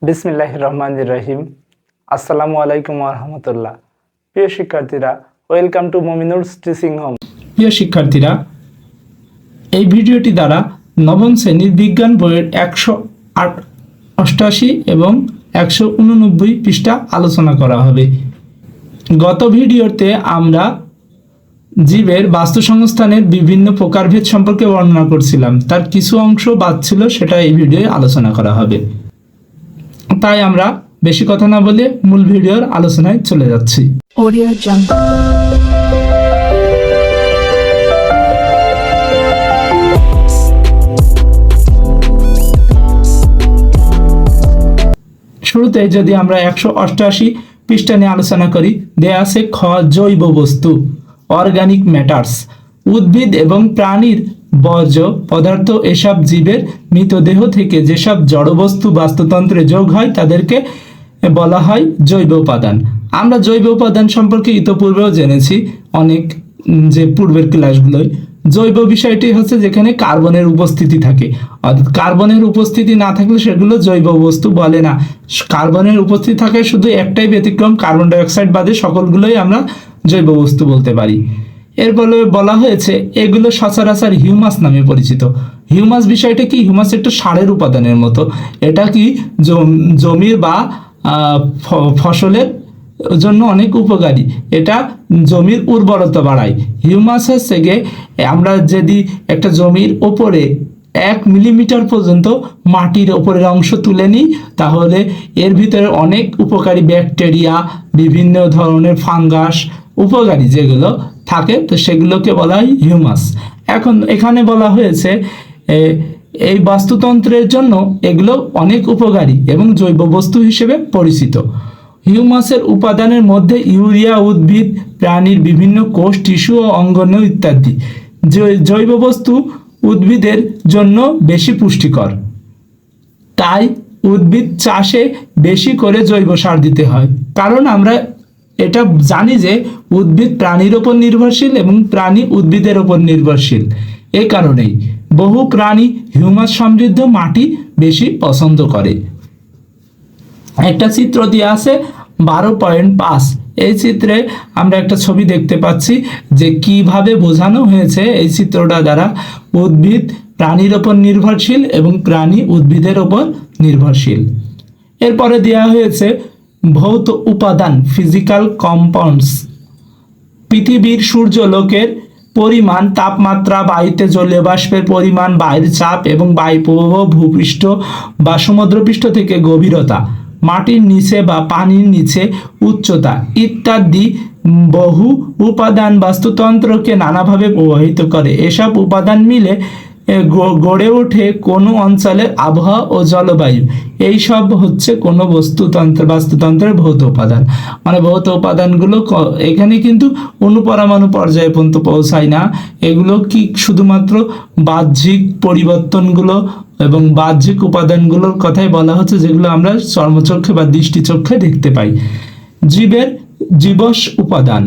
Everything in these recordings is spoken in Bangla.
বিসমিল্লাহির রহমানির রহিম। আসসালামু আলাইকুম ওয়া রাহমাতুল্লাহ। প্রিয় শিক্ষার্থীরা, ওয়েলকাম টু মুমিনুরস টিচিং হোম। প্রিয় শিক্ষার্থীরা, এই ভিডিওটি দ্বারা নবম শ্রেণীর বিজ্ঞান বইয়ের 188 এবং 189 পৃষ্ঠা আলোচনা করা হবে। গত ভিডিওতে আমরা জীবের বাস্তুসংস্থানের বিভিন্ন প্রকারভেদ সম্পর্কে বর্ণনা করছিলাম। তার কিছু অংশ বাদ ছিল, সেটা এই ভিডিওয়ে আলোচনা করা হবে। তাই আমরা বেশি কথা না বলে মূল ভিডিওর আলোচনায় চলে যাচ্ছি। Audio Jungle. শুরুতে যদি আমরা 188 পৃষ্ঠা নিয়ে আলোচনা করি, দেয়া আছে খ জৈব বস্তু, অর্গানিক ম্যাটার্স। উদ্ভিদ এবং প্রাণীর বর্জ্য পদার্থ, এসব জীবের মৃতদেহ থেকে যেসব জড়বস্তু বাস্তুতন্ত্রে যোগ হয় তাদেরকে বলা হয় জৈব উপাদান। আমরা জৈব উপাদান সম্পর্কে ইতোপূর্বেও জেনেছি অনেক, যে পূর্বের ক্লাসগুলোয়। জৈব বিষয়টি হচ্ছে যেখানে কার্বনের উপস্থিতি থাকে, অর্থাৎ কার্বনের উপস্থিতি না থাকলে সেগুলো জৈব বস্তু বলে না। কার্বনের উপস্থিতি থাকে শুধু একটাই ব্যতিক্রম, কার্বন ডাইঅক্সাইড বাদে সকলগুলোই আমরা জৈব বস্তু বলতে পারি। এর ফলে বলা হয়েছে এগুলো সচরাচর হিউমাস নামে পরিচিত। হিউমাস বিষয়টা কি? হিউমাস একটা সারের উপাদানের মতো। এটা কি জমির বা ফসলের জন্য অনেক উপকারী। এটা জমির উর্বরতা বাড়ায়। হিউমাস হচ্ছে গিয়ে, আমরা যদি একটা জমির ওপরে 1 মিলিমিটার পর্যন্ত মাটির ওপরের অংশ তুলে নিই, তাহলে এর ভিতরে অনেক উপকারী ব্যাকটেরিয়া, বিভিন্ন ধরনের ফাঙ্গাস, উপকারী যেগুলো থাকে, তো সেগুলোকে বলা হয় হিউমাস। এখন এখানে বলা হয়েছে এই বাস্তুতন্ত্রের জন্য এগুলো অনেক উপকারী এবং জৈব বস্তু হিসেবে পরিচিত। হিউমাসের উপাদানের মধ্যে ইউরিয়া, উদ্ভিদ প্রাণীর বিভিন্ন কোষ, টিস্যু ও অঙ্গাণু ইত্যাদি। জৈব বস্তু উদ্ভিদের জন্য বেশি পুষ্টিকর, তাই উদ্ভিদ চাষে বেশি করে জৈব সার দিতে হয়। কারণ আমরা এটা জানি যে উদ্ভিদ প্রাণীর ওপর নির্ভরশীল এবং প্রাণী উদ্ভিদের ওপর নির্ভরশীল। এই কারণেই বহু প্রাণী হিউমাস সমৃদ্ধ মাটি বেশি পছন্দ করে। একটা চিত্র দিয়ে আছে 12.5। এই চিত্রে আমরা একটা ছবি দেখতে পাচ্ছি যে কিভাবে বোঝানো হয়েছে এই চিত্রটা দ্বারা। উদ্ভিদ প্রাণীর ওপর নির্ভরশীল এবং প্রাণী উদ্ভিদের ওপর নির্ভরশীল। এরপরে দেওয়া হয়েছে ভৌত উপাদান, ফিজিক্যাল কম্পাউন্ডস। পৃথিবীর সূর্যালোকের পরিমাণ, তাপমাত্রা, বায়ুতে জলীয় বাষ্পের পরিমাণ, বায়ুর চাপ এবং বায়ু প্রবাহ, ভূপৃষ্ঠ বা সমুদ্রপৃষ্ঠ থেকে গভীরতা, মাটির নিচে বা পানির নিচে উচ্চতা ইত্যাদি বহু উপাদান বাস্তুতন্ত্রকে নানাভাবে প্রভাবিত করে। এসব উপাদান মিলে গড়ে ওঠে কোনো অঞ্চলের আবহাওয়া ও জলবায়ু। এই সব হচ্ছে কোনো বাস্তুতন্ত্রের ভৌত উপাদান। মানে ভৌত উপাদানগুলো এখানে কিন্তু অণুপরমাণু পর্যায়ে পর্যন্ত পৌঁছায় না। এগুলো কি শুধুমাত্র বাহ্যিক পরিবর্তনগুলো এবং বাহ্যিক উপাদানগুলোর কথাই বলা হচ্ছে, যেগুলো আমরা চর্মচক্ষে বা দৃষ্টিচক্ষে দেখতে পাই। জীবের জীবস উপাদান।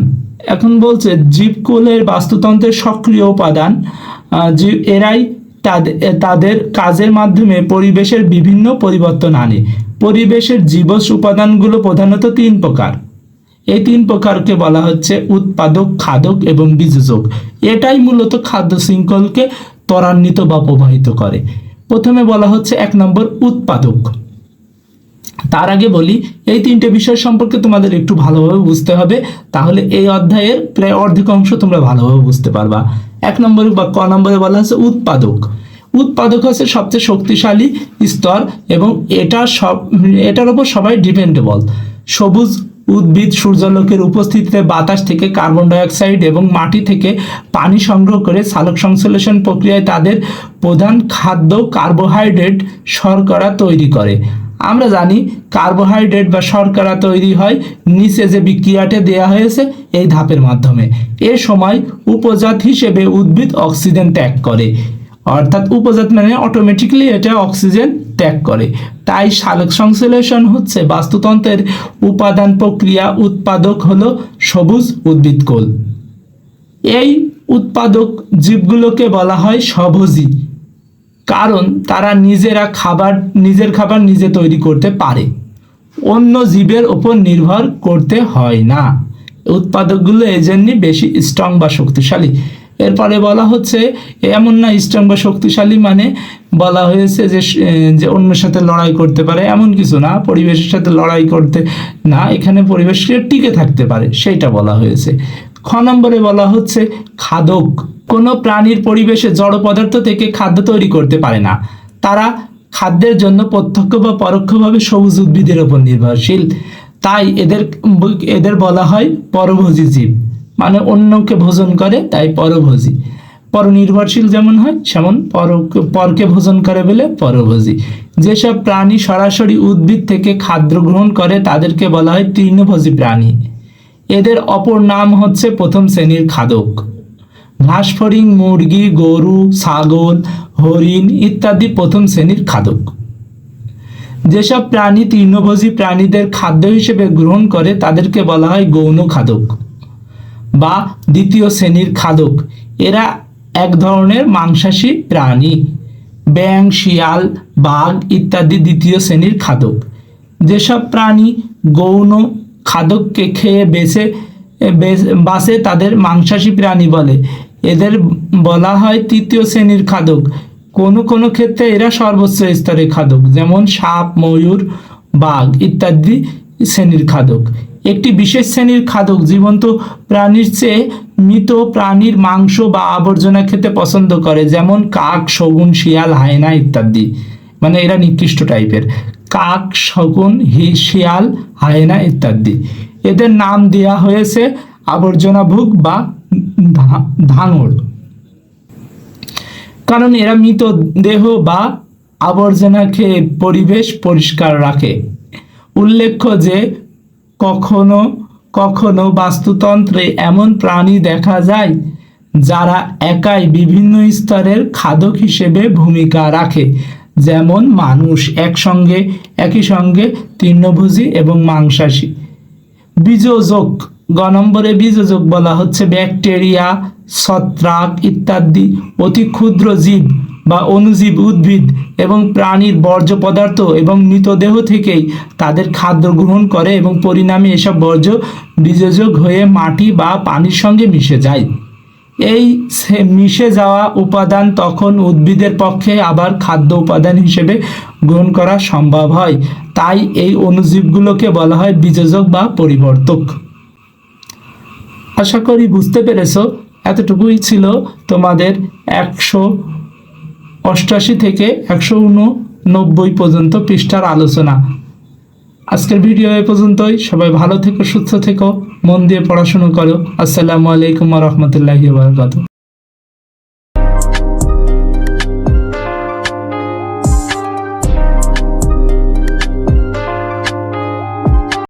এখন বলছে জীবকুলের বাস্তুতন্ত্রের সক্রিয় উপাদান। এরাই তাদের কাজের মাধ্যমে পরিবেশের বিভিন্ন পরিবর্তন আনে। পরিবেশের জীবস উপাদানগুলো প্রধানত 3 প্রকার। এই 3 প্রকারকে বলা হচ্ছে উৎপাদক, খাদক এবং বীজযোগ। এটাই মূলত খাদ্য শৃঙ্খলকে ত্বরান্বিত বা প্রভাবিত করে। প্রথমে বলা হচ্ছে 1 নম্বর উৎপাদক। তার আগে বলি, এই 3টে বিষয় সম্পর্কে তোমাদের একটু ভালোভাবে বুঝতে হবে, তাহলে এই অধ্যায়ের প্রায় অর্ধেক অংশ তোমরা ভালোভাবে বুঝতে পারবা। 1 নম্বরে বা ক নম্বরে বলা হচ্ছে উৎপাদক। উৎপাদক হচ্ছে সবচেয়ে শক্তিশালী স্তর এবং এটার উপর সবাই ডিপেন্ডেবল। সবুজ উদ্ভিদ সূর্যালোকের উপস্থিতিতে বাতাস থেকে কার্বন ডাইঅক্সাইড এবং মাটি থেকে পানি সংগ্রহ করে সালোক সংশ্লেষণ প্রক্রিয়ায় তাদের প্রধান খাদ্য কার্বোহাইড্রেট, শর্করা তৈরি করে। আমরা জানি কার্বোহাইড্রেট বা শর্করা তৈরি হয় নিচে যে বিক্রিয়াটা দেওয়া হয়েছে এই ধাপের মাধ্যমে। এ সময় উপজাত হিসেবে উদ্ভিদ অক্সিজেন ত্যাগ করে, অর্থাৎ উপজাত মানে অটোমেটিক্যালি এটা অক্সিজেন ত্যাগ করে। তাই সালোক সংশ্লেষণ হচ্ছে বাস্তুতন্ত্রের উপাদান প্রক্রিয়া। উৎপাদক হলো সবুজ উদ্ভিদকুল। এই উৎপাদক জীবগুলোকে বলা হয় স্বভোজী। কারণ তারা নিজের খাবার নিজে তৈরি করতে পারে, অন্য জীবের উপর নির্ভর করতে হয় না। উৎপাদকগুলো এজন্য বেশি স্ট্রং বা শক্তিশালী। এরপরে বলা হচ্ছে এমন না স্ট্রং বা শক্তিশালী মানে বলা হয়েছে যে অন্যের সাথে লড়াই করতে পারে, এমন কিছু না। পরিবেশের সাথে লড়াই করতে না, এখানে পরিবেশকে টিকে থাকতে পারে সেইটা বলা হয়েছে। খ নম্বরে বলা হচ্ছে খাদক। কোনো প্রাণীর পরিবেশে জড় পদার্থ থেকে খাদ্য তৈরি করতে পারে না। তারা খাদ্যের জন্য প্রত্যক্ষ বা পরোক্ষভাবে সবুজ উদ্ভিদের উপর নির্ভরশীল। তাই এদের বলা হয় পরভোজী জীব, মানে অন্যকে ভোজন করে, তাই পরভোজী। পরনির্ভরশীল যেমন হয় সেমন পরকে ভোজন করে বলে পরভোজী। যেসব প্রাণী সরাসরি উদ্ভিদ থেকে খাদ্য গ্রহণ করে তাদেরকে বলা হয় তৃণভোজী প্রাণী। এদের অপর নাম হচ্ছে প্রথম শ্রেণীর খাদক। ঘাসফড়িং, মুরগি, গরু, ছাগল, হরিণ ইত্যাদি প্রথম শ্রেণীর খাদক। যেসব প্রাণী তৃণভোজী প্রাণীদের খাদ্য হিসেবে গ্রহণ করে তাদেরকে বলা হয় গৌণ খাদক বা দ্বিতীয় শ্রেণীর খাদক। এরা এক ধরনের মাংসাশী প্রাণী। ব্যাঙ, শিয়াল, বাঘ ইত্যাদি দ্বিতীয় শ্রেণীর খাদক। যেসব প্রাণী গৌণ খাদককে খেয়ে বাঁচে তাদের মাংসাশী প্রাণী বলে। এদের বলা হয় তৃতীয় শ্রেণীর খাদক। কোনো কোনো ক্ষেত্রে এরা সর্বোচ্চ স্তরের খাদক, যেমন সাপ, ময়ূর, বাঘ ইত্যাদি শ্রেণীর খাদক। একটি বিশেষ শ্রেণীর খাদক জীবন্ত প্রাণীর চেয়ে মৃত প্রাণীর মাংস বা আবর্জনা খেতে পছন্দ করে, যেমন কাক, শগুন, শিয়াল, হায়না ইত্যাদি। মানে এরা নিকৃষ্ট টাইপের। কাক, শগুন, শিয়াল, হায়না ইত্যাদি। এদের নাম দেওয়া হয়েছে আবর্জনাভুক বা ধাঙড়, কারণ এরা মৃত দেহ বা আবর্জনা খেয়ে পরিবেশ পরিষ্কার রাখে। উল্লেখ্য যে কখনো কখনো বাস্তুতন্ত্রে এমন প্রাণী দেখা যায় যারা একাই বিভিন্ন স্তরের খাদক হিসেবে ভূমিকা রাখে, যেমন মানুষ একই সঙ্গে তৃণভোজী এবং মাংসাশী। বীজোজক। গ নম্বরে বীজোজক বলা হচ্ছে ব্যাকটেরিয়া, ছত্রাক ইত্যাদি অতি ক্ষুদ্র জীব বা অণুজীব উদ্ভিদ এবং প্রাণীর বর্জ্য পদার্থ এবং মৃতদেহ থেকেই তাদের খাদ্য গ্রহণ করে এবং পরিণামে এসব বর্জ্য বীজোজক হয়ে মাটি বা পানির সঙ্গে মিশে যায়। এই মিশে যাওয়া উপাদান তখন উদ্ভিদের পক্ষে আবার খাদ্য উপাদান হিসেবে গ্রহণ করা সম্ভব হয়। তাই এই অণুজীবগুলোকে বলা হয় বীজোজক বা পরিবর্তক। আশা করি বুঝতে পেরেছো। এতটুকুই ছিল তোমাদের 188 থেকে 189 পর্যন্ত পৃষ্ঠার আলোচনা। আজকের ভিডিও এ পর্যন্তই। সবাই ভালো থেকো, সুস্থ থেকো, মন দিয়ে পড়াশোনা করো। আসসালামু আলাইকুম ওয়া রাহমাতুল্লাহি ওয়া বারাকাতুহু।